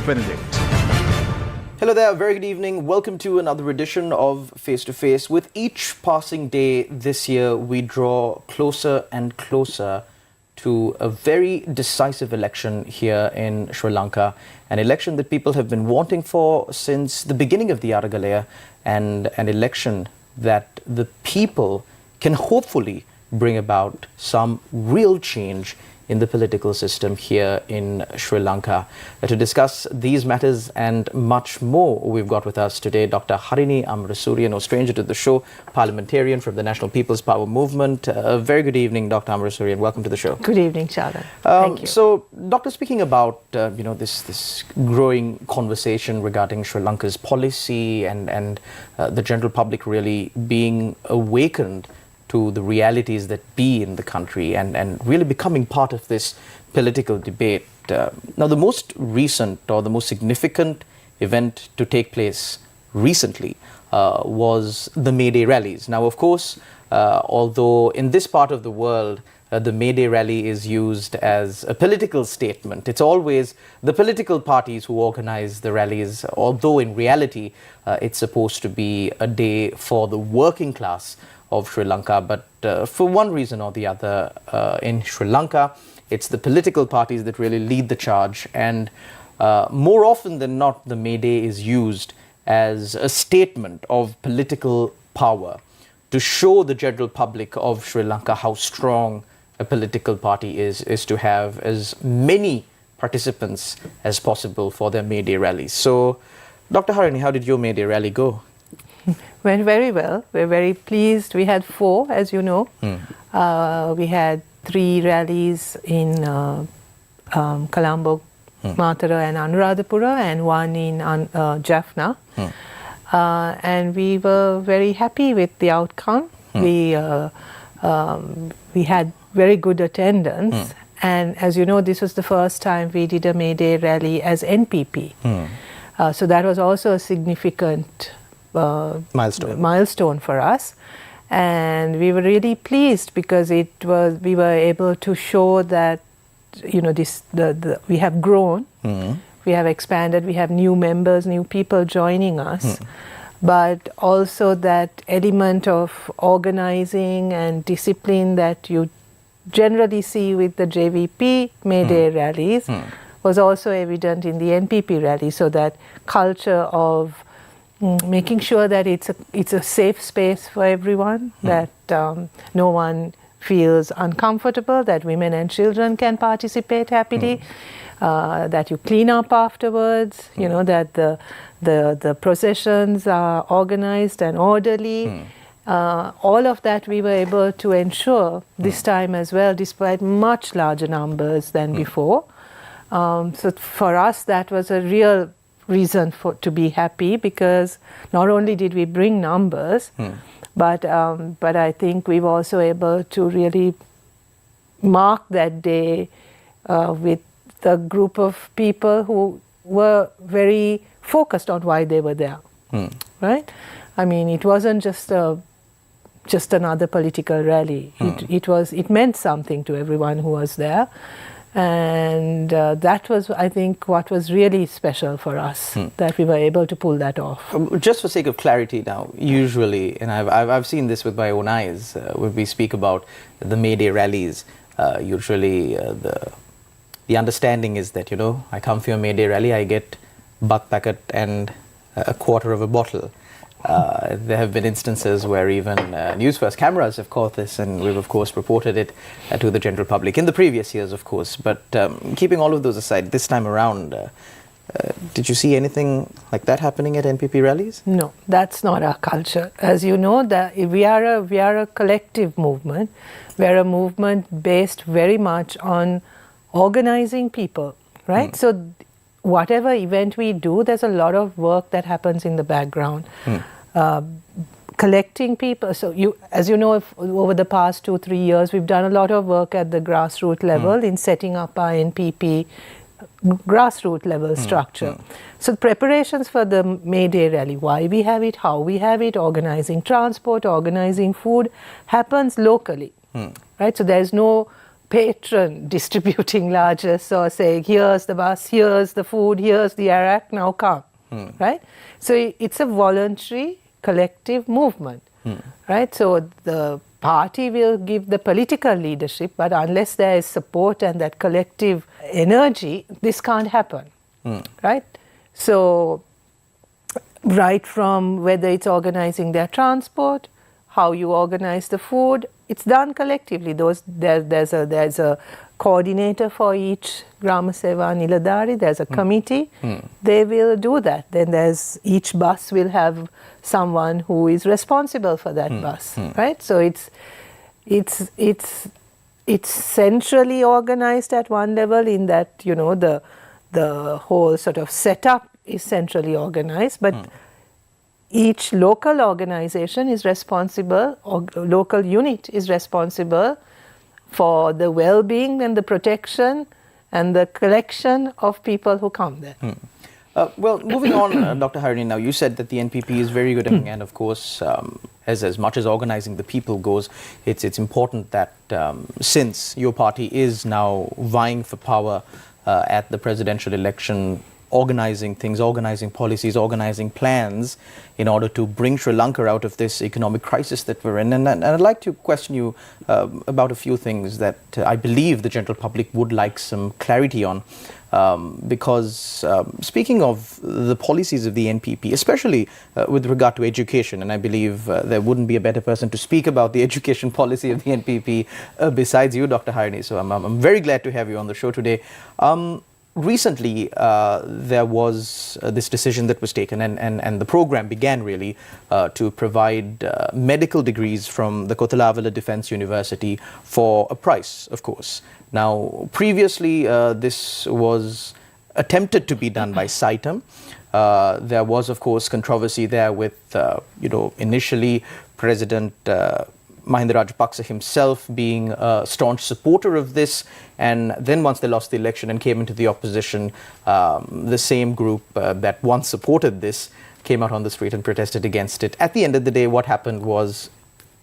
Benedict. Hello there, very good evening. Welcome to another edition of Face to Face. With each passing day this year, we draw closer and closer to a very decisive election here in Sri Lanka, an election that people have been wanting for since the beginning of the Aragalaya, and an election that the people can hopefully bring about some real change in the political system here in Sri Lanka. To discuss these matters and much more, we've got with us today Dr. Harini Amarasuriya, no stranger to the show, parliamentarian from the National People's Power Movement. A very good evening, Dr. Amarasuriya, and welcome to the show. Good evening, Charlotte. Thank you. So, Doctor, speaking about this growing conversation regarding Sri Lanka's policy and the general public really being awakened to the realities that be in the country and really becoming part of this political debate. Now, the most recent or the most significant event to take place recently was the May Day rallies. Now, of course, although in this part of the world, the May Day rally is used as a political statement, it's always the political parties who organize the rallies, although in reality, it's supposed to be a day for the working class of Sri Lanka, but for one reason or the other in Sri Lanka, it's the political parties that really lead the charge, and more often than not, the May Day is used as a statement of political power to show the general public of Sri Lanka how strong a political party is to have as many participants as possible for their May Day rallies. So, Dr. Harini, how did your May Day rally go? Went very well. We're very pleased. We had 4, as you know. We had 3 rallies in Colombo, Matara and Anuradhapura, and 1 in Jaffna. And we were very happy with the outcome. We had very good attendance. And as you know, this was the first time we did a May Day rally as NPP. So that was also a significant milestone for us, and we were really pleased because we were able to show that we have grown, we have expanded, we have new members, new people joining us, but also that element of organizing and discipline that you generally see with the JVP May Day rallies was also evident in the NPP rally. So that culture of making sure that it's a safe space for everyone, that no one feels uncomfortable, that women and children can participate happily, that you clean up afterwards, that the processions are organized and orderly. All of that we were able to ensure this time as well, despite much larger numbers than before. So for us, that was a real reason to be happy, because not only did we bring numbers, but I think we were also able to really mark that day with a group of people who were very focused on why they were there. Right? I mean, it wasn't just another political rally. It meant something to everyone who was there. And that was, I think, what was really special for us, that we were able to pull that off. Just for sake of clarity now, usually, and I've seen this with my own eyes, when we speak about the May Day rallies, usually the understanding is that, I come for your May Day rally, I get buck packet and a quarter of a bottle. There have been instances where even Newsfirst cameras have caught this, and we've of course reported it to the general public in the previous years, of course. But keeping all of those aside, this time around, did you see anything like that happening at NPP rallies? No, that's not our culture. As you know, that we are a collective movement. We are a movement based very much on organizing people, right? So whatever event we do, there's a lot of work that happens in the background. Collecting people. So as you know, over the past 2-3 years, we've done a lot of work at the grassroots level in setting up our NPP grassroots level structure. So preparations for the May Day rally, why we have it, how we have it, organizing transport, organizing food, happens locally, right? So there's no patron distributing largesse or saying, here's the bus, here's the food, here's the arak, now come, right? So it's a voluntary collective movement, right? So the party will give the political leadership, but unless there is support and that collective energy, this can't happen, right? So right from whether it's organizing their transport, how you organize the food, it's done collectively. There's a coordinator for each Grama Seva Niladari, there's a committee, they will do that. Then each bus will have someone who is responsible for that bus, right? So it's centrally organized at one level in that, you know, the whole sort of setup is centrally organized, but each local organization is responsible, or local unit is responsible for the well-being and the protection and the collection of people who come there. Well, moving on, Dr. Harini, now you said that the NPP is very good and of course, as much as organizing the people goes, it's important that since your party is now vying for power at the presidential election, organizing things, organizing policies, organizing plans in order to bring Sri Lanka out of this economic crisis that we're in. And I'd like to question you about a few things that I believe the general public would like some clarity on. Because speaking of the policies of the NPP, especially with regard to education, and I believe there wouldn't be a better person to speak about the education policy of the NPP besides you, Dr. Harini. So I'm very glad to have you on the show today. Recently, there was this decision that was taken and the program began really to provide medical degrees from the Kotalavala Defence University for a price, of course. Now, previously, this was attempted to be done by SITEM. There was, of course, controversy there with, initially President Mahinda Rajapaksa himself being a staunch supporter of this, and then once they lost the election and came into the opposition, the same group that once supported this came out on the street and protested against it. At the end of the day, what happened was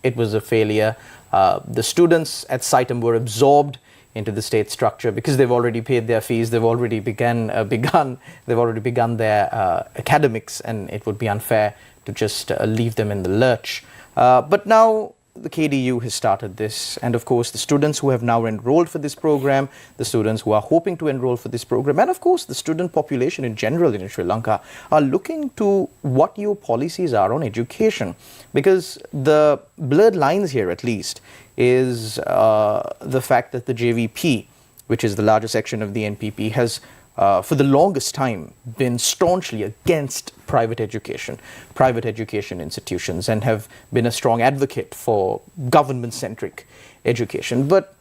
it was a failure. The students at SITEM were absorbed into the state structure because they've already paid their fees, they've already begun their academics, and it would be unfair to just leave them in the lurch. But now the KDU has started this, and of course the students who have now enrolled for this program, the students who are hoping to enroll for this program, and of course the student population in general in Sri Lanka are looking to what your policies are on education, because the blurred lines here at least is the fact that the JVP, which is the larger section of the NPP, has for the longest time been staunchly against private education institutions, and have been a strong advocate for government-centric education. But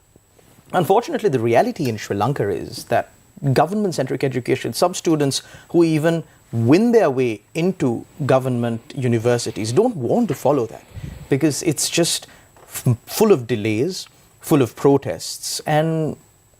unfortunately, the reality in Sri Lanka is that government-centric education, some students who even win their way into government universities don't want to follow that, because it's just full of delays, full of protests, and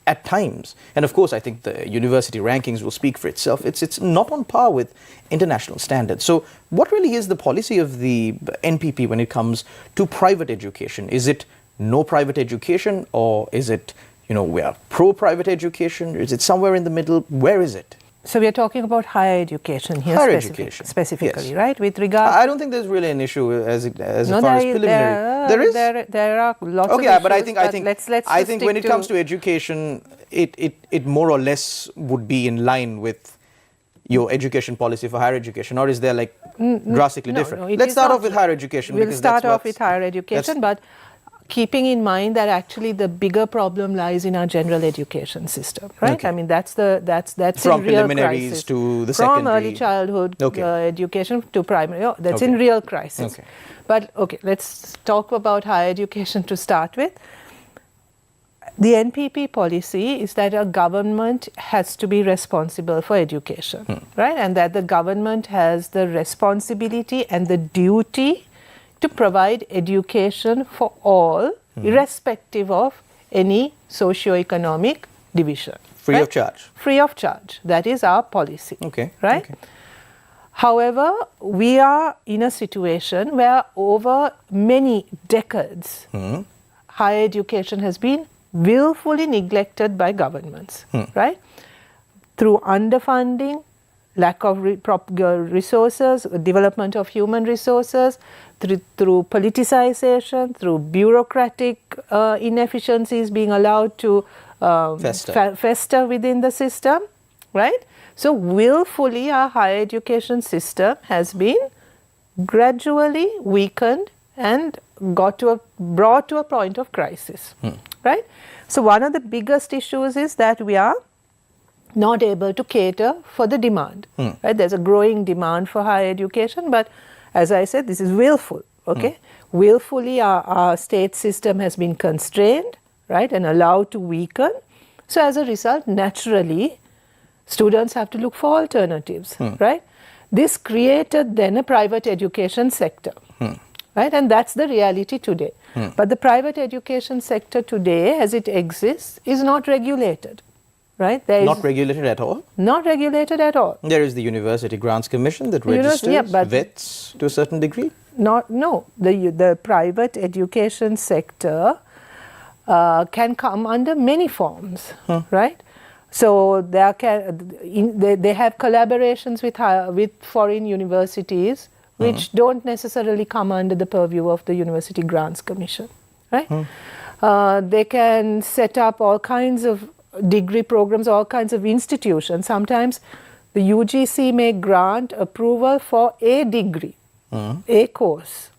at times, and of course I think the university rankings will speak for itself, it's not on par with international standards. So what really is the policy of the NPP when it comes to private education? Is it no private education, or is it, we are pro-private education? Is it somewhere in the middle? Where is it? So we are talking about higher education here, specifically, yes. Right? With regard, I don't think there's really an issue as far as preliminary. There is. There are lots of issues. Okay, but I think when it comes to education, it more or less would be in line with your education policy for higher education, or is there like drastically different? Let's start off with higher education. We'll start off with higher education, but keeping in mind that actually the bigger problem lies in our general education system, right? Okay. I mean, that's from in real preliminaries crisis. To the secondary. From early childhood education to primary, that's in real crisis. Okay. But let's talk about higher education to start with. The NPP policy is that a government has to be responsible for education, right? And that the government has the responsibility and the duty to provide education for all, irrespective of any socio-economic division. Free of charge. Free of charge. That is our policy. Okay. Right? Okay. However, we are in a situation where over many decades, higher education has been willfully neglected by governments, right? Through underfunding, lack of resources, development of human resources, through politicization, through bureaucratic inefficiencies being allowed to fester within the system, right? So willfully our higher education system has been gradually weakened and brought to a point of crisis, right? So one of the biggest issues is that we are not able to cater for the demand, right? There's a growing demand for higher education, but as I said, this is willful, okay? Willfully our state system has been constrained, right, and allowed to weaken. So as a result, naturally, students have to look for alternatives, right? This created then a private education sector, right? And that's the reality today. But the private education sector today, as it exists, is not regulated, right? Not regulated at all? Not regulated at all. There is the University Grants Commission that registers, vets to a certain degree? No. The private education sector can come under many forms, right? So they have collaborations with foreign universities which don't necessarily come under the purview of the University Grants Commission, right? They can set up all kinds of degree programs, all kinds of institutions. Sometimes the UGC may grant approval for a degree, a course,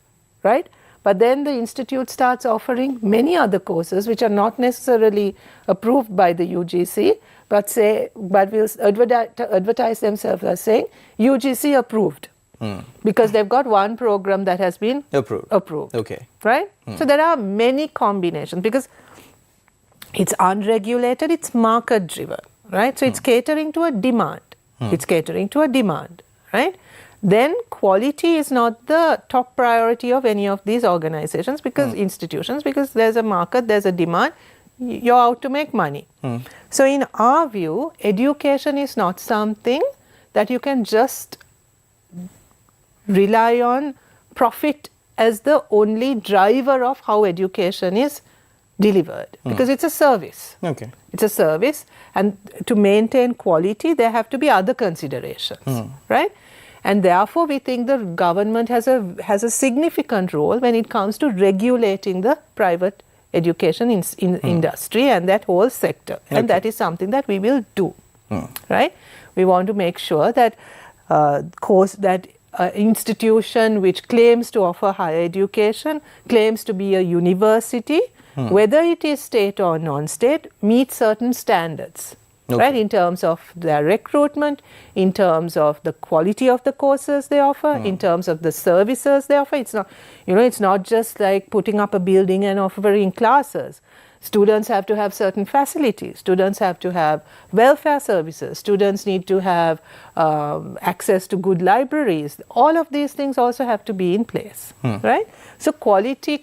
right? But then the institute starts offering many other courses which are not necessarily approved by the UGC, but will advertise themselves as saying UGC approved, because they've got one program that has been approved. Okay. Right? So there are many combinations because it's unregulated, it's market driven, right? So it's catering to a demand. It's catering to a demand, right? Then quality is not the top priority of any of these organizations because institutions, because there's a market, there's a demand, you're out to make money. So in our view, education is not something that you can just rely on profit as the only driver of how education is delivered, because it's a service. Okay. It's a service, and to maintain quality there have to be other considerations, right? And therefore we think the government has a significant role when it comes to regulating the private education industry and that whole sector. And that is something that we will do, right? We want to make sure that institution which claims to offer higher education, claims to be a university, whether it is state or non-state, meets certain standards. Right, in terms of their recruitment, in terms of the quality of the courses they offer, in terms of the services they offer. It's not, it's not just like putting up a building and offering classes. Students have to have certain facilities. Students have to have welfare services. Students need to have access to good libraries. All of these things also have to be in place, right? So quality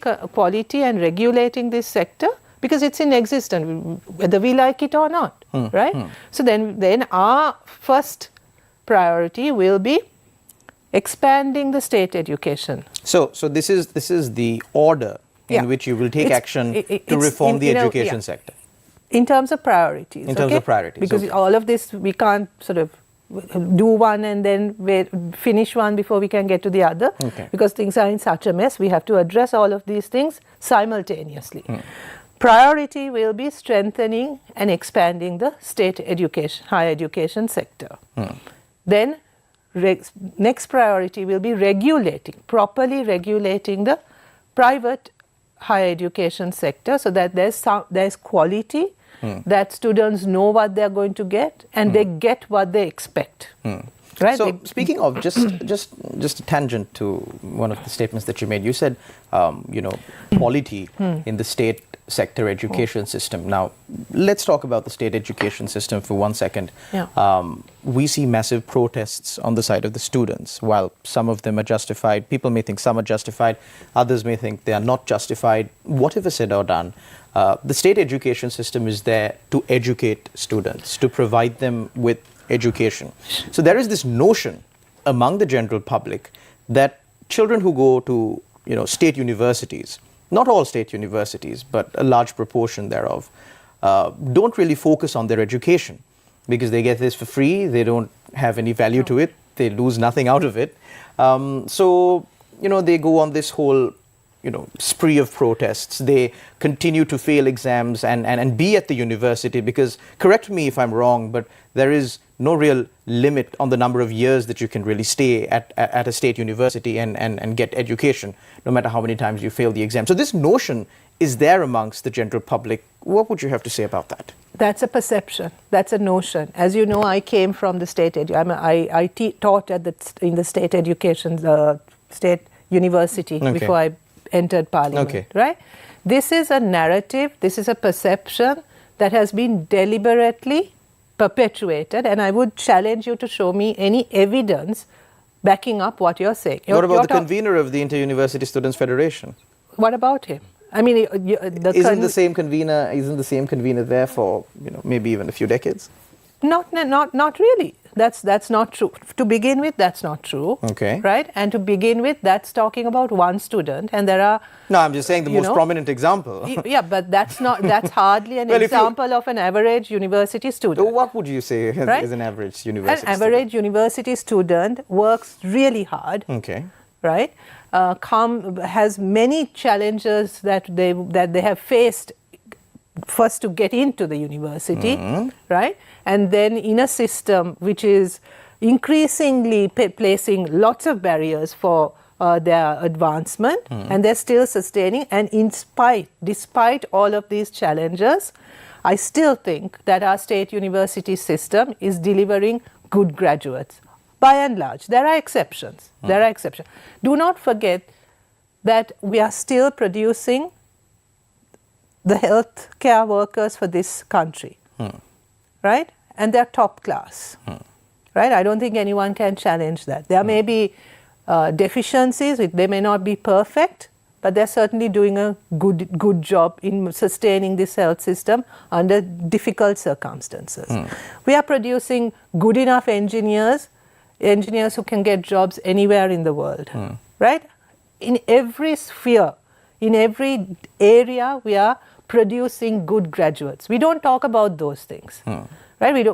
and regulating this sector, because it's in existence, whether we like it or not, right? So then our first priority will be expanding the state education. So this is the order in which you will take action to reform the education sector. In terms of priorities. In terms of priorities. Because all of this, we can't sort of do one and then finish one before we can get to the other. Because things are in such a mess, we have to address all of these things simultaneously. Priority will be strengthening and expanding the state education, higher education sector. Then next priority will be properly regulating the private higher education sector so that there's quality, that students know what they're going to get and they get what they expect. Right? So speaking of, just a tangent to one of the statements that you made, you said, quality in the state sector education system. Now, let's talk about the state education system for 1 second. We see massive protests on the side of the students. While some of them are justified, people may think some are justified, others may think they are not justified. Whatever said or done, the state education system is there to educate students, to provide them with education. So there is this notion among the general public that children who go to state universities, not all state universities, but a large proportion thereof, don't really focus on their education because they get this for free, they don't have any value to it, they lose nothing out of it. So, they go on this whole, spree of protests. They continue to fail exams and be at the university because, correct me if I'm wrong, but there is no real limit on the number of years that you can really stay at a state university and get education, no matter how many times you fail the exam. So this notion is there amongst the general public. What would you have to say about that? That's a perception. That's a notion. As you know, I came from the state I taught in the state education, state university before I entered parliament. Right? This is a narrative. This is a perception that has been deliberately perpetuated, and I would challenge you to show me any evidence backing up what you're saying. What about the convener of the Inter-University Students' Federation? What about him? I mean, isn't the same convener there for maybe even a few decades? Not really. That's not true. To begin with, that's not true. Okay. Right? And to begin with, that's talking about one student, and there are. No, I'm just saying the most prominent example. Yeah, but that's hardly an example of an average university student. What would you say is an average university student? An average university student works really hard. Okay. Right? Has many challenges that they have faced first to get into the university, right? And then in a system which is increasingly placing lots of barriers for their advancement, and they're still sustaining. And despite all of these challenges, I still think that our state university system is delivering good graduates. By and large, there are exceptions. Do not forget that we are still producing the healthcare workers for this country, right? And they're top class, right? I don't think anyone can challenge that. There may be deficiencies; they may not be perfect, but they're certainly doing a good job in sustaining this health system under difficult circumstances. We are producing good enough engineers who can get jobs anywhere in the world, right? In every sphere, in every area, we are producing good graduates. We don't talk about those things, right?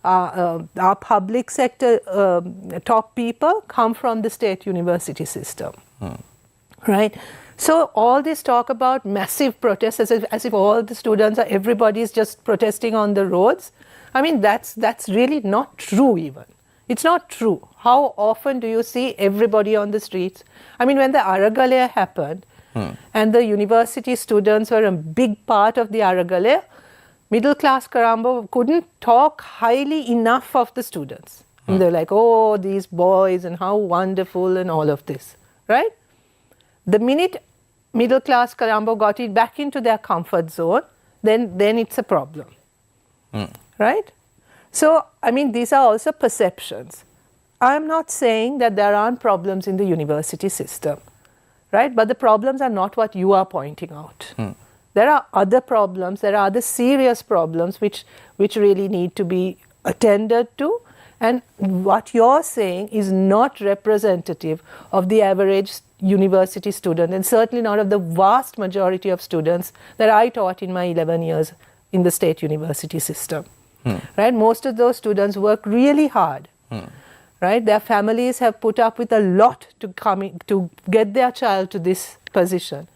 Our public sector top people come from the state university system, right? So all this talk about massive protests, as if all the students everybody is just protesting on the roads. I mean, that's really not true even. It's not true. How often do you see everybody on the streets? I mean, when the Aragalaya happened, and the university students were a big part of the Aragalaya, middle class Colombo couldn't talk highly enough of the students. And they're like, oh, these boys and how wonderful and all of this, right? The minute middle class Colombo got it back into their comfort zone, then it's a problem, right? So, I mean, these are also perceptions. I'm not saying that there aren't problems in the university system, right? But the problems are not what you are pointing out. There are other problems, there are other serious problems which really need to be attended to. And what you're saying is not representative of the average university student, and certainly not of the vast majority of students that I taught in my 11 years in the state university system. Right? Most of those students work really hard. Right? Their families have put up with a lot to get their child to this position.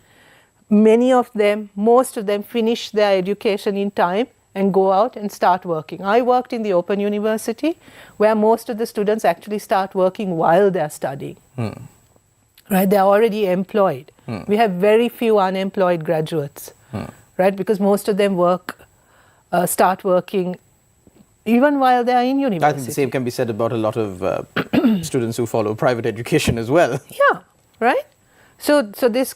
Most of them finish their education in time and go out and start working. I worked in the Open University, where most of the students actually start working while they're studying. Right? They're already employed. We have very few unemployed graduates, right? Because most of them start working even while they are in university. I think the same can be said about a lot of students who follow private education as well. Yeah, right? So this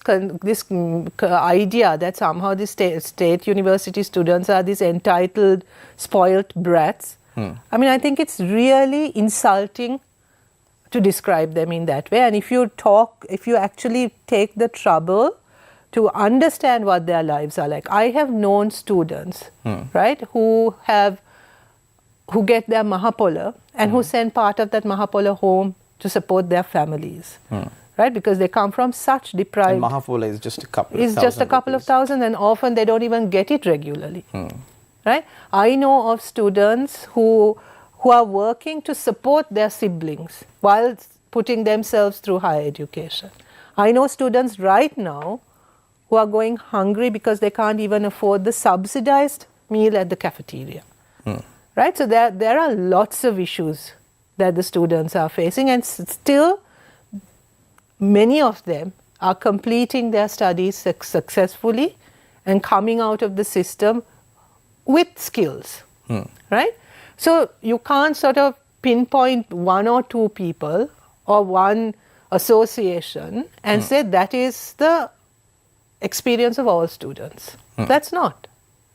idea that somehow the state university students are these entitled, spoilt brats, I mean, I think it's really insulting to describe them in that way. And if you actually take the trouble to understand what their lives are like. I have known students, right, who get their Mahapola and who send part of that Mahapola home to support their families, right? Because they come from such deprived. And Mahafula is just a couple of It's thousand. just a couple of thousand, and often they don't even get it regularly, right? I know of students who are working to support their siblings while putting themselves through higher education. I know students right now who are going hungry because they can't even afford the subsidized meal at the cafeteria, right? So there are lots of issues that the students are facing, and still many of them are completing their studies successfully and coming out of the system with skills, right? So you can't sort of pinpoint one or two people or one association and say that is the experience of all students. That's not,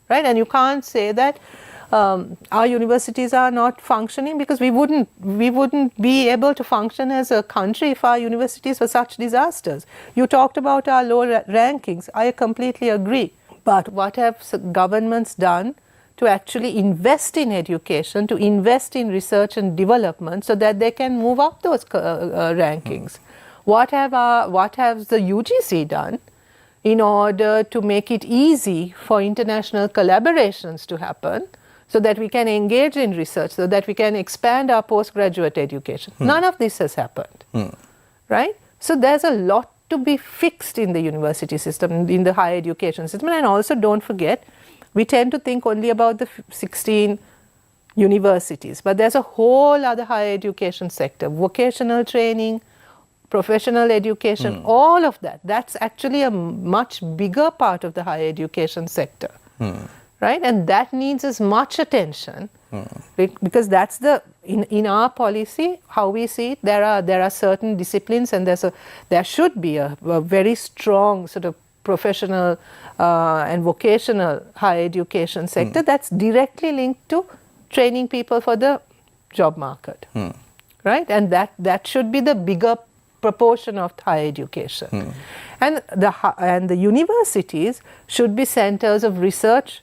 right? And you can't say that our universities are not functioning, because we wouldn't be able to function as a country if our universities were such disasters. You talked about our low rankings. I completely agree. But what have governments done to actually invest in education, to invest in research and development so that they can move up those rankings? What has the UGC done in order to make it easy for international collaborations to happen, so that we can engage in research, so that we can expand our postgraduate education? None of this has happened, right? So there's a lot to be fixed in the university system, in the higher education system. And also, don't forget, we tend to think only about the 16 universities, but there's a whole other higher education sector, vocational training, professional education, all of that. That's actually a much bigger part of the higher education sector. Right? And that needs as much attention, because that's in our policy, how we see it, there are certain disciplines, and there should be a very strong sort of professional and vocational higher education sector that's directly linked to training people for the job market, right? And that should be the bigger proportion of higher education. And the universities should be centers of research,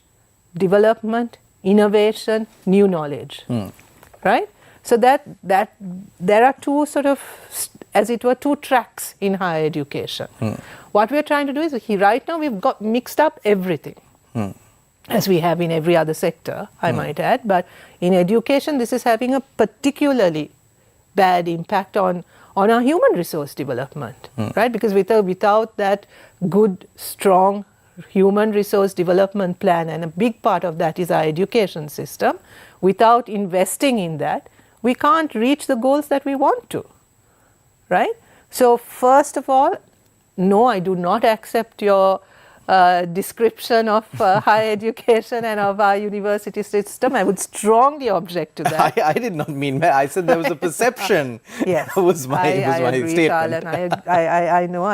development, innovation, new knowledge, right? So that there are two sort of, as it were, two tracks in higher education. What we're trying to do is, right now we've got mixed up everything, as we have in every other sector, I might add. But in education, this is having a particularly bad impact on our human resource development, right? Because without that good, strong human resource development plan, and a big part of that is our education system, without investing in that, we can't reach the goals that we want to, right? So first of all, no, I do not accept your description of higher education and of our university system. I would strongly object to that. I did not mean that. I said there was a perception. Yes. was my agree, statement. Charles, I know.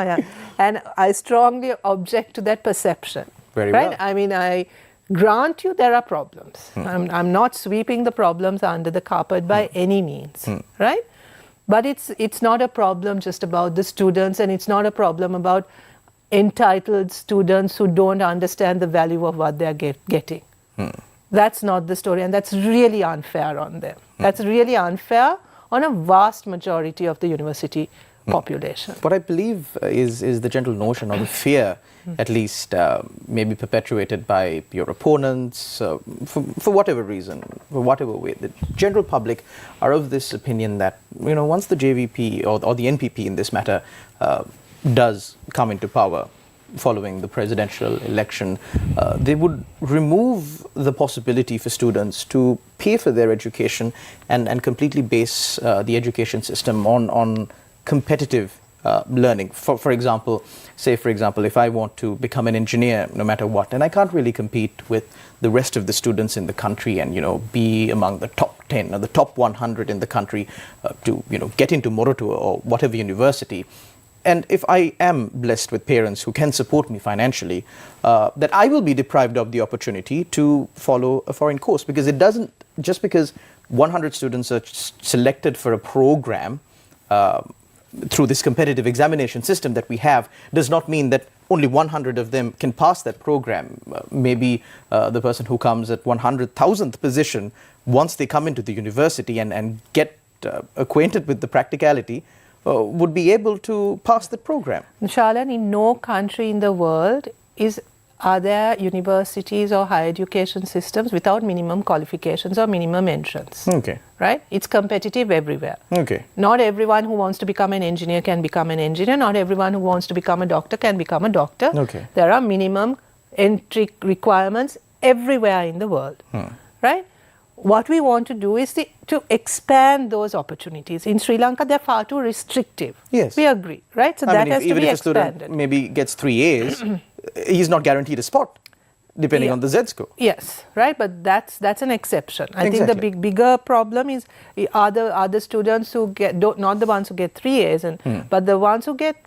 And I strongly object to that perception. Very right? well. I mean, I grant you there are problems. I'm not sweeping the problems under the carpet by any means, right? But it's not a problem just about the students, and it's not a problem about entitled students who don't understand the value of what they're getting. That's not the story, and that's really unfair on them. That's really unfair on a vast majority of the university population. What I believe is the general notion, or the fear, at least, maybe perpetuated by your opponents, for whatever reason, for whatever way. The general public are of this opinion that, once the JVP or the NPP in this matter does come into power following the presidential election, they would remove the possibility for students to pay for their education and completely base the education system on competitive learning. For example, if I want to become an engineer, no matter what, and I can't really compete with the rest of the students in the country and, be among the top 10 or the top 100 in the country to, get into Moratuwa or whatever university. And if I am blessed with parents who can support me financially, that I will be deprived of the opportunity to follow a foreign course, because it doesn't, just because 100 students are selected for a program through this competitive examination system that we have, does not mean that only 100 of them can pass that program. Maybe the person who comes at 100,000th position, once they come into the university and get acquainted with the practicality, would be able to pass the program. Shalan, in no country in the world are there universities or higher education systems without minimum qualifications or minimum entrance. Okay. Right? It's competitive everywhere. Okay. Not everyone who wants to become an engineer can become an engineer. Not everyone who wants to become a doctor can become a doctor. Okay. There are minimum entry requirements everywhere in the world. Right? What we want to do is to expand those opportunities. In Sri Lanka, they're far too restrictive. Yes. We agree, right? So that has to be expanded. Even if a student maybe gets 3 A's, he's not guaranteed a spot, depending on the Z-score. Yes, right, but that's an exception. I think the bigger problem is are the students who not the ones who get 3 A's, but the ones who get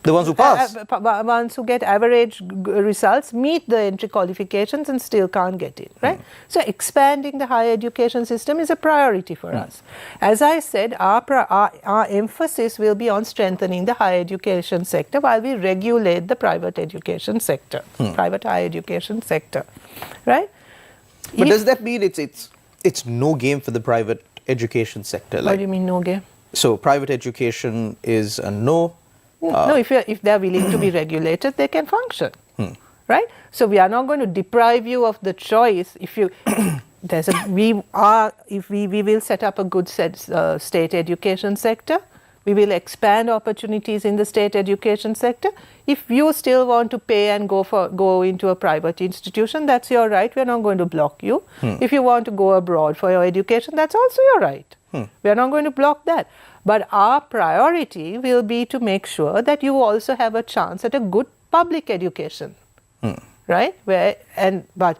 the ones who pass, ones who get average results, meet the entry qualifications and still can't get in, right? So expanding the higher education system is a priority for us. As I said, our emphasis will be on strengthening the higher education sector while we regulate the private education sector, private higher education sector, right? But does that mean it's no game for the private education sector? What do you mean no game? So private education is a no. No, if they're willing to be regulated, they can function, right? So we are not going to deprive you of the choice. If you, we will set up a good state education sector. We will expand opportunities in the state education sector. If you still want to pay and go into a private institution, that's your right. We are not going to block you. If you want to go abroad for your education, that's also your right. We are not going to block that. But our priority will be to make sure that you also have a chance at a good public education, right? But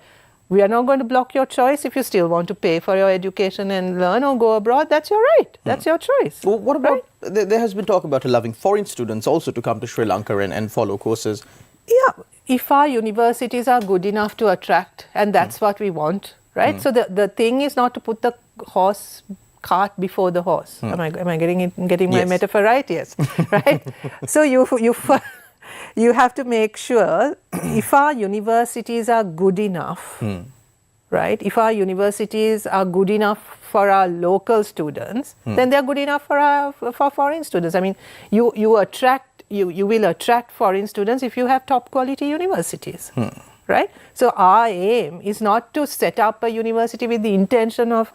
we are not going to block your choice. If you still want to pay for your education and learn or go abroad, that's your right. That's your choice. Well, what about, there has been talk about allowing foreign students also to come to Sri Lanka and follow courses. Yeah, if our universities are good enough to attract, and that's what we want, right? So the thing is not to put the cart before the horse. Am I getting my metaphor right? Yes. Right? So you have to make sure if our universities are good enough, right? If our universities are good enough for our local students, then they're good enough for foreign students. I mean, you will attract foreign students if you have top quality universities, right? So our aim is not to set up a university with the intention of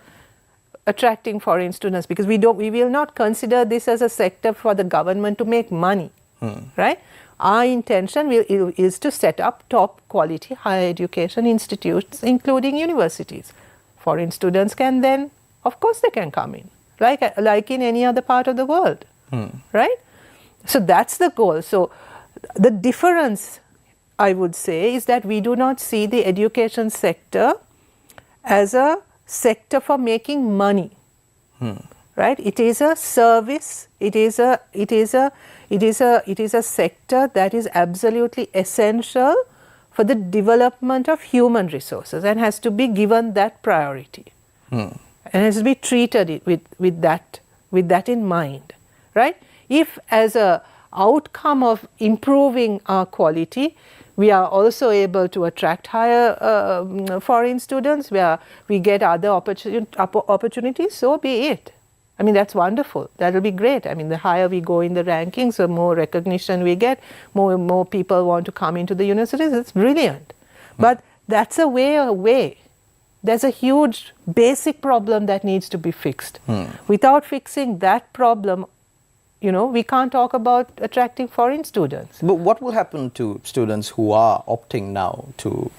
attracting foreign students, because we will not consider this as a sector for the government to make money, right? Our intention is to set up top quality higher education institutes, including universities. Foreign students can then, of course they can come in, like in any other part of the world, right? So that's the goal. So the difference, I would say, is that we do not see the education sector as a sector for making money, right? It is a service. It is a sector that is absolutely essential for the development of human resources and has to be given that priority, and has to be treated with that in mind, right? If as a outcome of improving our quality, we are also able to attract higher foreign students, where we get other opportunities, so be it. I mean, that's wonderful. That will be great. I mean, the higher we go in the rankings, the more recognition we get, more people want to come into the universities. It's brilliant. But that's a way away. There's a huge basic problem that needs to be fixed. Without fixing that problem, we can't talk about attracting foreign students. But what will happen to students who are opting now to,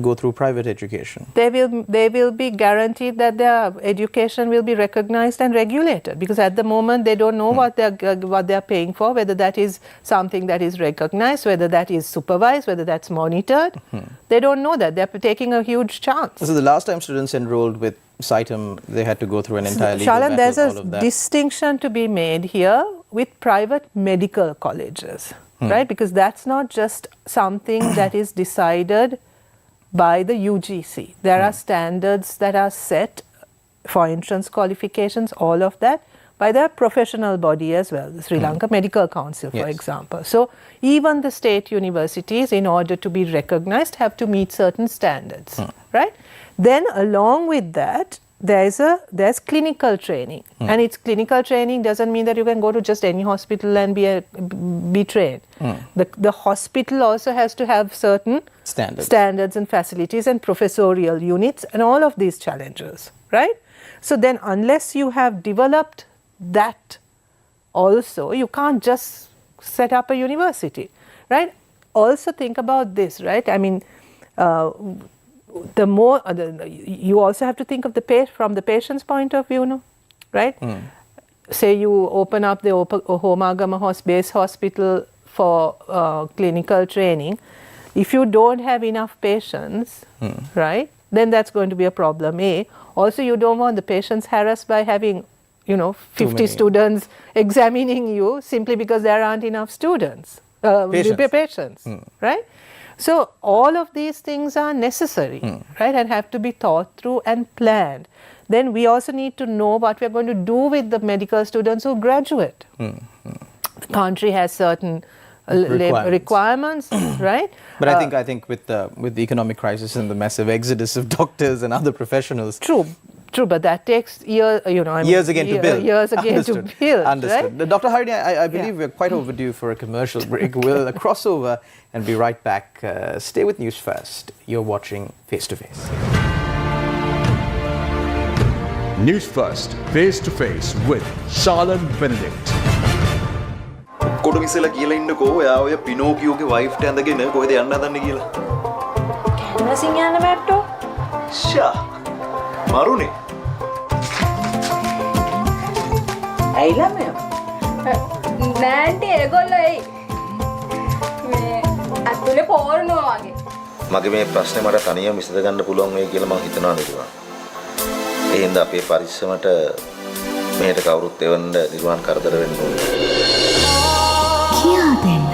go through private education? They will be guaranteed that their education will be recognized and regulated, because at the moment they don't know what they're paying for, whether that is something that is recognized, whether that is supervised, whether that's monitored. They don't know that. They're taking a huge chance. So the last time students enrolled with SITEM, they had to go through an entire legal battle, there's all of a that. distinction to be made here with private medical colleges, right? Because that's not just something that is decided by the UGC. There are standards that are set for entrance qualifications, all of that, by the professional body as well, the Sri Lanka Medical Council, for example. So even the state universities, in order to be recognized, have to meet certain standards, right? Then along with that, there's clinical training, and it's clinical training doesn't mean that you can go to just any hospital and be trained. The hospital also has to have certain standards and facilities and professorial units and all of these challenges, right? So then unless you have developed that also, you can't just set up a university, right? Also think about this, right? I mean, the more you also have to think of from the patient's point of view, no? Right? Say you open up the Homagama base hospital for clinical training. If you don't have enough patients, right, then that's going to be a problem. Also, you don't want the patients harassed by having 50 students examining you simply because there aren't enough students, patients, right? So all of these things are necessary, right, and have to be thought through and planned. Then we also need to know what we're going to do with the medical students who graduate. The country has certain requirements, right? But I think with the economic crisis and the massive exodus of doctors and other professionals. True, but that takes years again to build. Understood. Right? Dr. Harini, I believe we're quite overdue for a commercial break. We'll cross over and be right back. Stay with News First. You're watching Face to Face. News First, Face to Face with Shalan Benedict. කොට විසලා කියලා ඉන්නකෝ ඔයා ඔය පිනෝකියෝගේ වයිෆ්ට ඇඳගෙන කොහෙද යන්න හදන්නේ කියලා. Canvassing යන්න බැට්ටෝ. ෂා. මරුනේ. ඇයි ළමයෝ? නෑන්ටි ඒගොල්ලෝ එයි. මේ අතුලේ පෝරනවා වගේ. මගේ මේ ප්‍රශ්නේ මට තනියම විසඳ ගන්න පුළුවන් වෙයි කියලා මම හිතනවා නිරුවා. ඒ හින්දා අපේ පරිස්සමට මෙහෙට කවුරුත් එවන්න නිරුවන් කරදර වෙන්න ඕනේ. කියා දෙන්න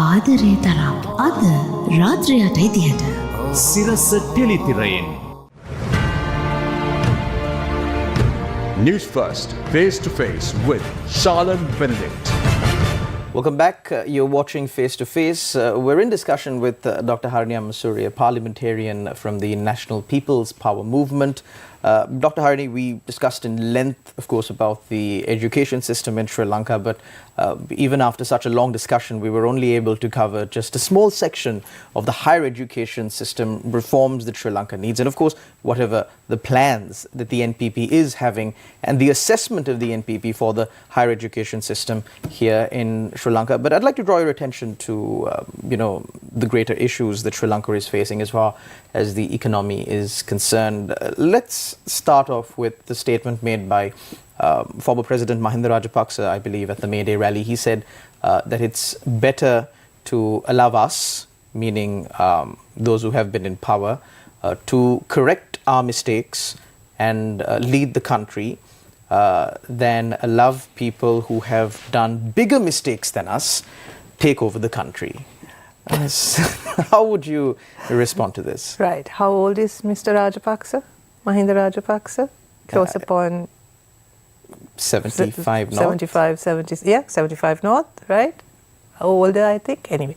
ආදරේ තරම් අද රාත්‍රියට ඉදිහට සිරස ටෙලිතිරයෙන්. News First, Face to Face with Shalan Benedict. Welcome back. You're watching Face to Face. We're in discussion with Dr. Harini Amarasuriya, parliamentarian from the National People's Power Movement. Dr. Harini, we discussed in length, of course, about the education system in Sri Lanka, but even after such a long discussion, we were only able to cover just a small section of the higher education system reforms that Sri Lanka needs. And of course, whatever the plans that the NPP is having and the assessment of the NPP for the higher education system here in Sri Lanka. But I'd like to draw your attention to, the greater issues that Sri Lanka is facing as far as the economy is concerned. Let's start off with the statement made by former President Mahinda Rajapaksa, I believe, at the May Day rally. He said that it's better to allow us, meaning those who have been in power, to correct our mistakes and lead the country than allow people who have done bigger mistakes than us take over the country. How would you respond to this? Right. How old is Mr. Rajapaksa? Mahinda Rajapaksa? Close upon 75 north. 75, 70, yeah, 75 north, right? Older, I think. Anyway,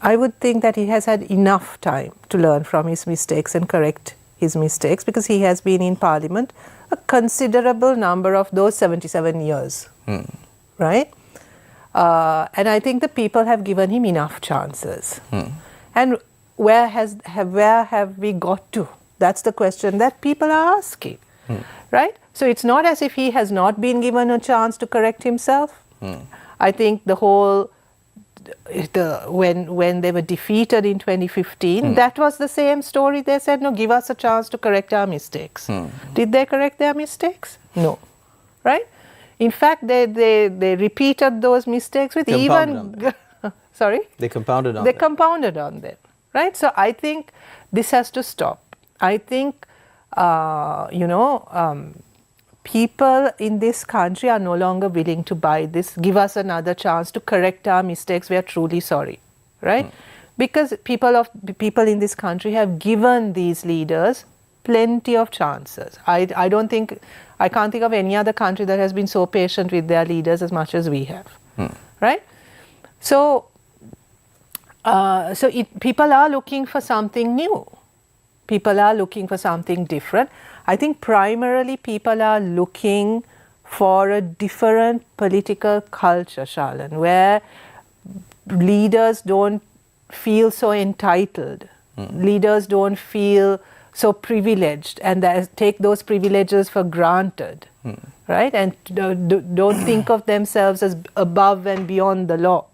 I would think that he has had enough time to learn from his mistakes and correct his mistakes, because he has been in parliament a considerable number of those 77 years, right? And I think the people have given him enough chances. And where have we got to? That's the question that people are asking, right? So it's not as if he has not been given a chance to correct himself. I think the whole, when they were defeated in 2015, that was the same story. They said, no, give us a chance to correct our mistakes. Did they correct their mistakes? No, right? In fact, they repeated those mistakes with sorry? They compounded on them. They compounded on them, right? So I think this has to stop. I think, people in this country are no longer willing to buy this. Give us another chance to correct our mistakes. We are truly sorry, right? Because people in this country have given these leaders plenty of chances. I can't think of any other country that has been so patient with their leaders as much as we have, right? So, people are looking for something new. People are looking for something different. I think primarily people are looking for a different political culture, Shalan, where leaders don't feel so entitled. Leaders don't feel so privileged and take those privileges for granted, right? And don't think of themselves as above and beyond the law,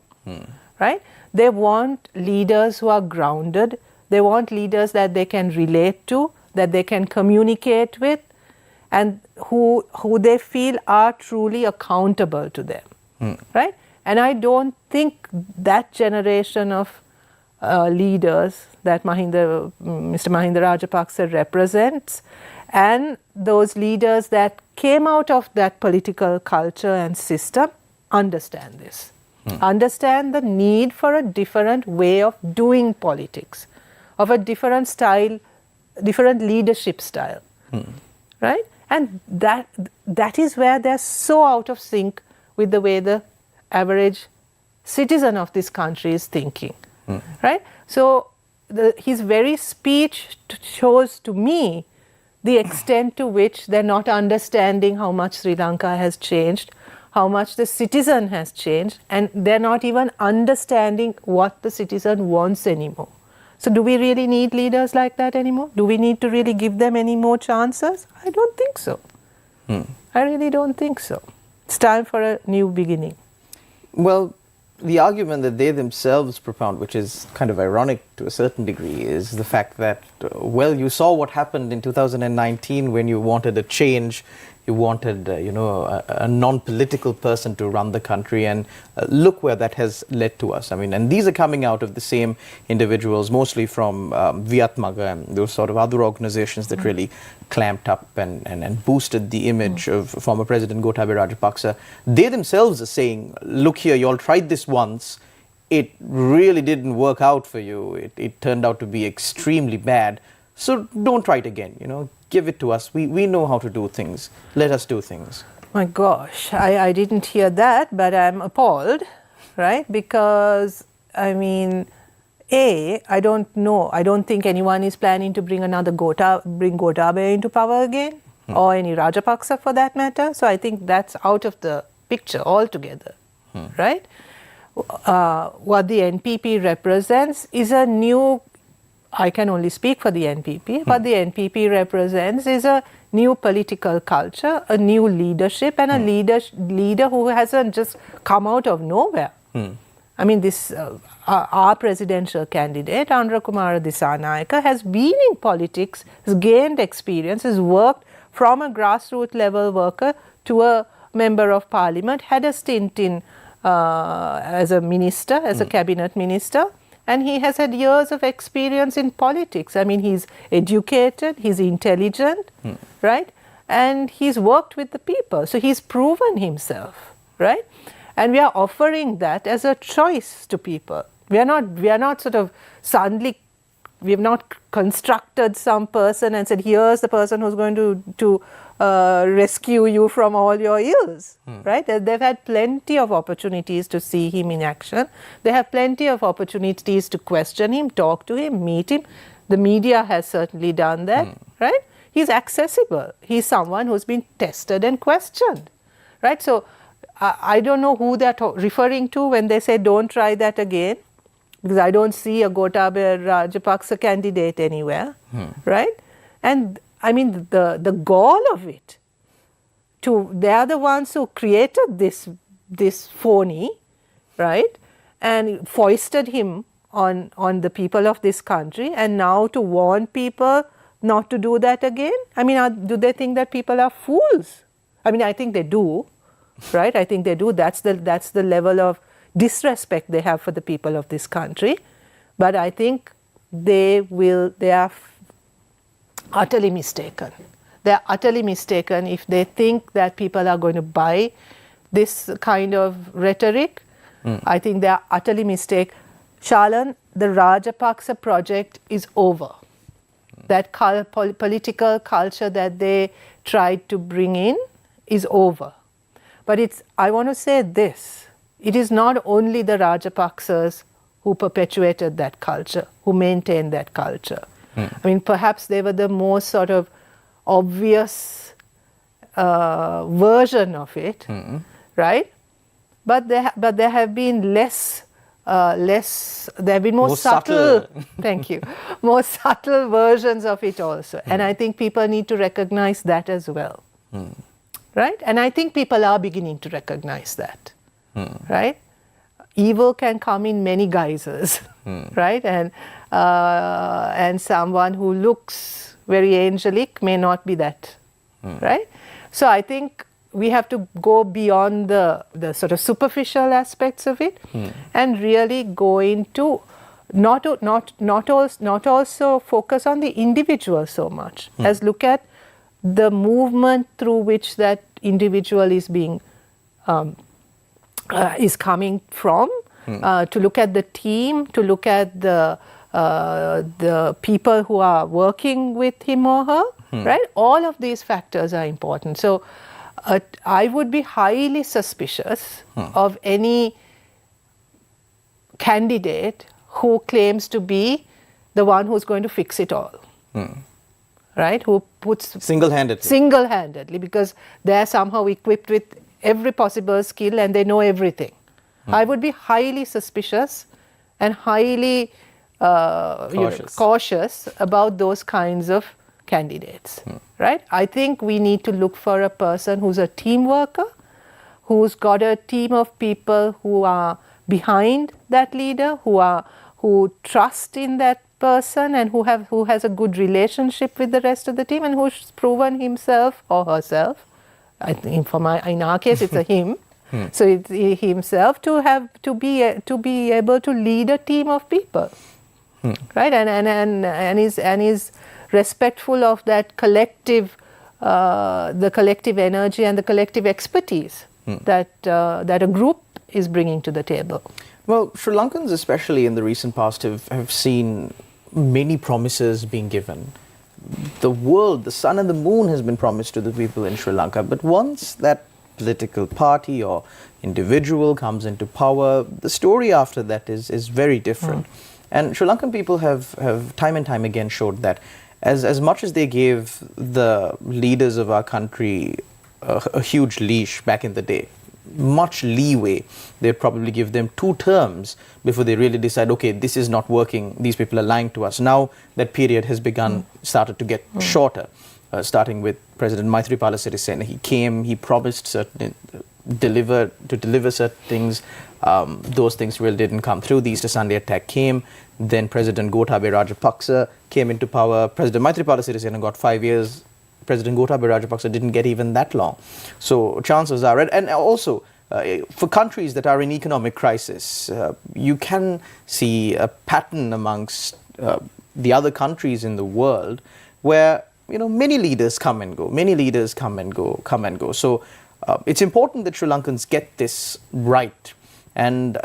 right? They want leaders who are grounded. They want leaders that they can relate to, that they can communicate with, and who they feel are truly accountable to them, right? And I don't think that generation of leaders that Mr. Mahinda Rajapaksa represents, and those leaders that came out of that political culture and system understand this, understand the need for a different way of doing politics, of a different style, different leadership style, right? And that is where they're so out of sync with the way the average citizen of this country is thinking, right? So his very speech shows to me the extent to which they're not understanding how much Sri Lanka has changed, how much the citizen has changed, and they're not even understanding what the citizen wants anymore. So do we really need leaders like that anymore? Do we need to really give them any more chances? I don't think so. I really don't think so. It's time for a new beginning. Well, the argument that they themselves propound, which is kind of ironic to a certain degree, is the fact that, well, you saw what happened in 2019 when you wanted a change. You wanted, a non-political person to run the country, and look where that has led to us. I mean, and these are coming out of the same individuals, mostly from Viatmaga and those sort of other organizations that really clamped up and boosted the image of former President Gotabaya Rajapaksa. They themselves are saying, look here, you all tried this once. It really didn't work out for you. It turned out to be extremely bad. So don't try it again, Give it to us. We know how to do things. Let us do things. My gosh, I didn't hear that, but I'm appalled, right? Because, I mean, I don't know. I don't think anyone is planning to bring Gotabaya into power again, or any Rajapaksa for that matter. So I think that's out of the picture altogether, right? What the NPP represents is a new, I can only speak for the NPP, what the NPP represents is a new political culture, a new leadership, and a leader who hasn't just come out of nowhere. I mean, this our presidential candidate, Andra Kumara Disanayaka, has been in politics, has gained experience, has worked from a grassroots level worker to a member of parliament, had a stint in as a minister, as a cabinet minister, and he has had years of experience in politics. I mean, he's educated, he's intelligent, right? And he's worked with the people. So he's proven himself, right? And we are offering that as a choice to people. We are not sort of suddenly, we have not constructed some person and said, here's the person who's going to rescue you from all your ills, right? They've had plenty of opportunities to see him in action. They have plenty of opportunities to question him, talk to him, meet him. The media has certainly done that, right? He's accessible. He's someone who's been tested and questioned, right? So I don't know who they're referring to when they say don't try that again, because I don't see a Gotabaya Rajapaksa candidate anywhere, right? And I mean, the gall of it, they are the ones who created this phony, right? And foisted him on the people of this country, and now to warn people not to do that again. I mean, do they think that people are fools? I mean, I think they do, right? I think they do. That's the level of disrespect they have for the people of this country. But I think they are utterly mistaken. They are utterly mistaken if they think that people are going to buy this kind of rhetoric. I think they are utterly mistaken. Shalan, the Rajapaksa project is over. That political culture that they tried to bring in is over. But I want to say this, it is not only the Rajapaksas who perpetuated that culture, who maintained that culture. I mean, perhaps they were the most sort of obvious version of it, right? But there have been more subtle thank you, more subtle versions of it also. And I think people need to recognize that as well, right? And I think people are beginning to recognize that, right? Evil can come in many guises, right? And someone who looks very angelic may not be that, right? So I think we have to go beyond the sort of superficial aspects of it and really go into not also focus on the individual so much as look at the movement through which that individual is being is coming from, to look at the team, to look at the people who are working with him or her, right? All of these factors are important. So I would be highly suspicious of any candidate who claims to be the one who's going to fix it all, right? Who puts single-handedly, because they're somehow equipped with every possible skill and they know everything. I would be highly suspicious and highly cautious about those kinds of candidates, right? I think we need to look for a person who's a team worker, who's got a team of people who are behind that leader, who trust in that person and who has a good relationship with the rest of the team and who's proven himself or herself. I think in our case it's a him. So it's himself to be able to lead a team of people, right? And is respectful of that collective, the collective energy and the collective expertise that a group is bringing to the table. Well, Sri Lankans, especially in the recent past, have seen many promises being given. The world, the sun and the moon has been promised to the people in Sri Lanka. But once that political party or individual comes into power, the story after that is very different. And Sri Lankan people have time and time again showed that as much as they gave the leaders of our country a huge leash back in the day, much leeway, they'd probably give them 2 terms before they really decide, okay, this is not working, these people are lying to us. Now that period has started to get shorter, starting with President Maithripala Sirisena. He came, he promised deliver certain things. Those things really didn't come through. The Easter Sunday attack came. Then President Gotabaya Rajapaksa came into power. President Maithripala Sirisena got 5 years. President Gotabaya Rajapaksa didn't get even that long. So chances are, and also for countries that are in economic crisis, you can see a pattern amongst the other countries in the world where many leaders come and go. So it's important that Sri Lankans get this right. And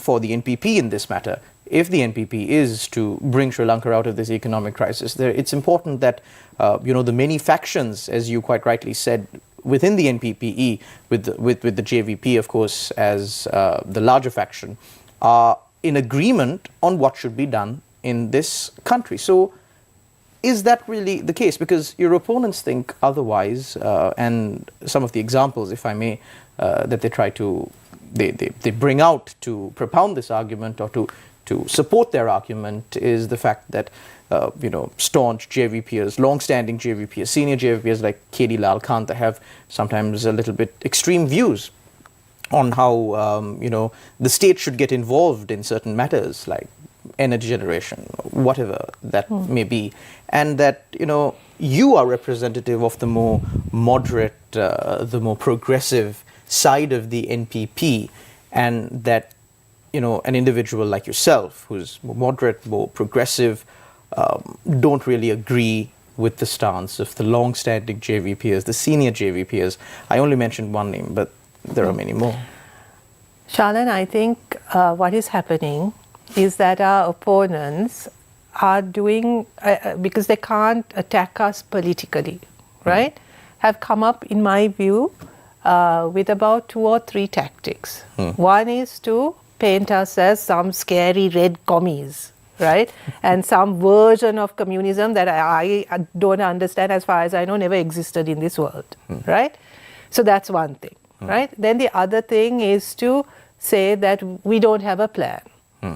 for the NPP in this matter, if the NPP is to bring Sri Lanka out of this economic crisis, it's important that the many factions, as you quite rightly said, within the NPPE, with the JVP, of course, as the larger faction, are in agreement on what should be done in this country. So is that really the case? Because your opponents think otherwise, and some of the examples, if I may, that they bring out to propound this argument or to support their argument is the fact that staunch JVPers, long-standing JVPers, senior JVPers like K.D. Lal Kanta have sometimes a little bit extreme views on how the state should get involved in certain matters like energy generation, whatever that may be, and that you are representative of the more moderate, the more progressive side of the NPP, and that an individual like yourself, who's more moderate, more progressive, don't really agree with the stance of the long-standing JVPers, the senior JVPers. I only mentioned one name, but there are many more. Shalan, I think what is happening is that our opponents are doing, because they can't attack us politically, right, have come up, in my view, with about 2 or 3 tactics. One is to paint us as some scary red commies, right? And some version of communism that I don't understand, as far as I know, never existed in this world, right? So that's one thing, right? Then the other thing is to say that we don't have a plan,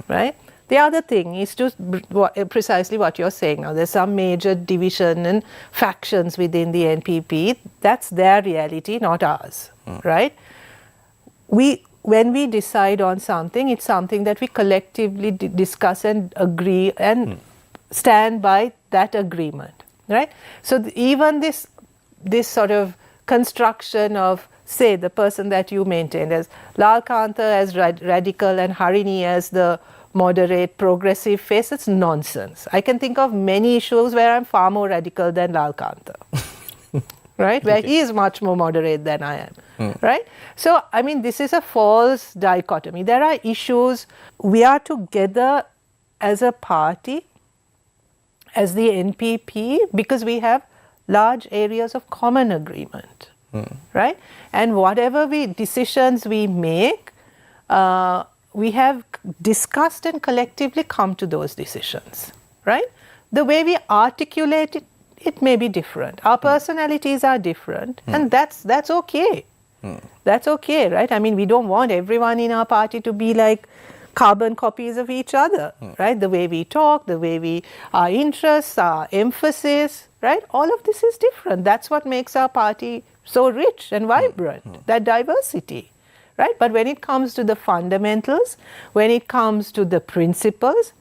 right? The other thing is to precisely what you're saying now. There's some major division and factions within the NPP. That's their reality, not ours, right? When we decide on something, it's something that we collectively discuss and agree and stand by that agreement, right? So even this sort of construction of, say, the person that you maintained as Lal Kanta as radical and Harini as the moderate, progressive face, it's nonsense. I can think of many issues where I'm far more radical than Lal Kanta, right? Where he is much more moderate than I am, right? So, I mean, this is a false dichotomy. There are issues, we are together as a party, as the NPP, because we have large areas of common agreement, right? And whatever decisions we make, we have discussed and collectively come to those decisions, right? The way we articulate it, it may be different. Our personalities are different, and that's okay. That's okay, right? I mean, we don't want everyone in our party to be like carbon copies of each other, right? The way we talk, the way our interests, our emphasis, right? All of this is different. That's what makes our party so rich and vibrant, that diversity, right? But when it comes to the fundamentals, when it comes to the principles,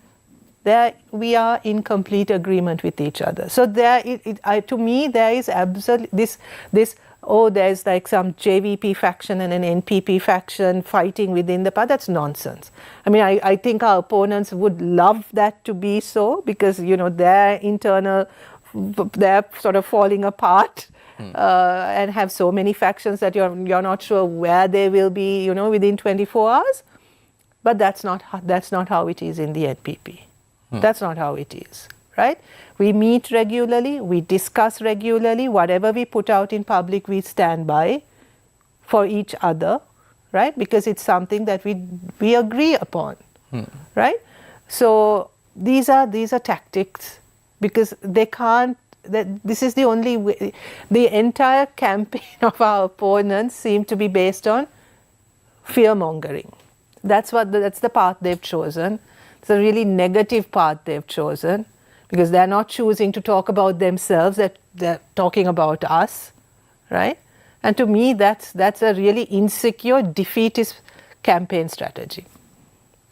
there we are in complete agreement with each other. So to me, there is absolutely this. Oh, there's like some JVP faction and an NPP faction fighting within the party. That's nonsense. I mean, I think our opponents would love that to be so, because, you know, their internal, they're sort of falling apart and have so many factions that you're not sure where they will be, you know, within 24 hours. But that's not how it is in the NPP. That's not how it is, right? We meet regularly, we discuss regularly, whatever we put out in public, we stand by for each other, right? Because it's something that we agree upon, right? So these are tactics, because they can't, this is the only way. The entire campaign of our opponents seem to be based on fear-mongering. That's the path they've chosen. It's a really negative path they've chosen, because they're not choosing to talk about themselves, they're talking about us, right? And to me, that's a really insecure, defeatist campaign strategy.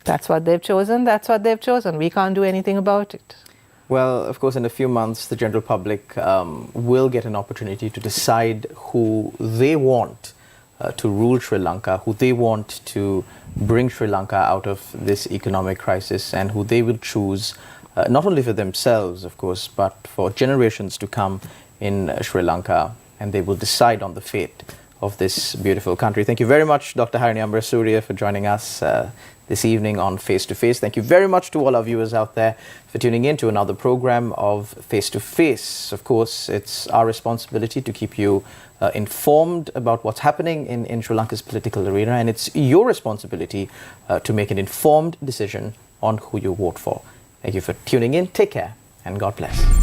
That's what they've chosen, We can't do anything about it. Well, of course, in a few months, the general public will get an opportunity to decide who they want to rule Sri Lanka, who they want to bring Sri Lanka out of this economic crisis, and who they will choose not only for themselves, of course, but for generations to come in Sri Lanka, and they will decide on the fate of this beautiful country. Thank you very much, Dr. Harini Amarasuriya, for joining us this evening on Face to Face. Thank you very much to all our viewers out there for tuning in to another program of Face to Face. Of course, it's our responsibility to keep you informed about what's happening in Sri Lanka's political arena, and it's your responsibility to make an informed decision on who you vote for. Thank you for tuning in. Take care, and God bless.